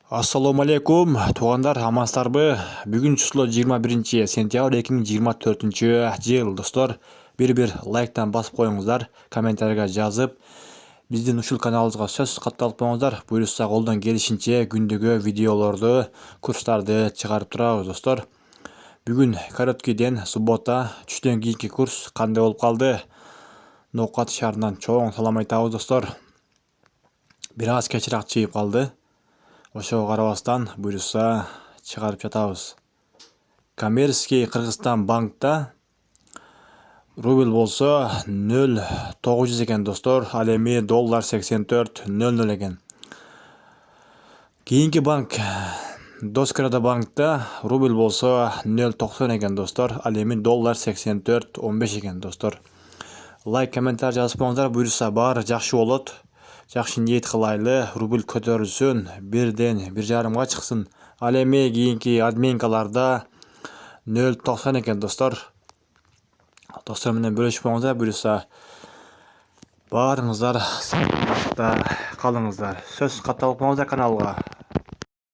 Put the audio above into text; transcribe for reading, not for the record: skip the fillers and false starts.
Assalamu алейкум, туғандар, амансыздарбы? Бүгін число 21 сентябрь 2024 жыл. Достор, бір лайктан басып қойыңыздар, комментарийға жазып, біздің ушул каналыбызга сөз катталып болуңуздар. Буюрса колдон келишинче күндөгү видеолорду, курстарды чыгарып турабыз, достор. Бүгүн короткийден суббота, түштөн кийинки курс кандай болуп калды? Ноокат шаарынан чоң салам айтабыз, достор. Бир аз кечирээк чыгып калды. Ошого карабастан буюрса чыгарып жатабыз. Коммерческий Кыргызстан банкта рубль болсо 0,900 экен, достор. Ал эми доллар 84,00 экен. Кийинки банк Доскрада банкта рубль болсо 0,90 экен, достор. Ал эми доллар 84,15 экен, достор. Лайк, комментарий жазып коюңуздар, буюрса баары жакшы болот. Жакшы ниет кылайлы, рубль көтөрүлсүн, 1-1,5 чыксын. Ал эми кийинки админкаларда 0,90 экен, достор. Достор менен бөлүшүп коюңуздар, буюрса баарыңыздар саламатта калыңыздар. Сөз катталып коюңуздар каналга.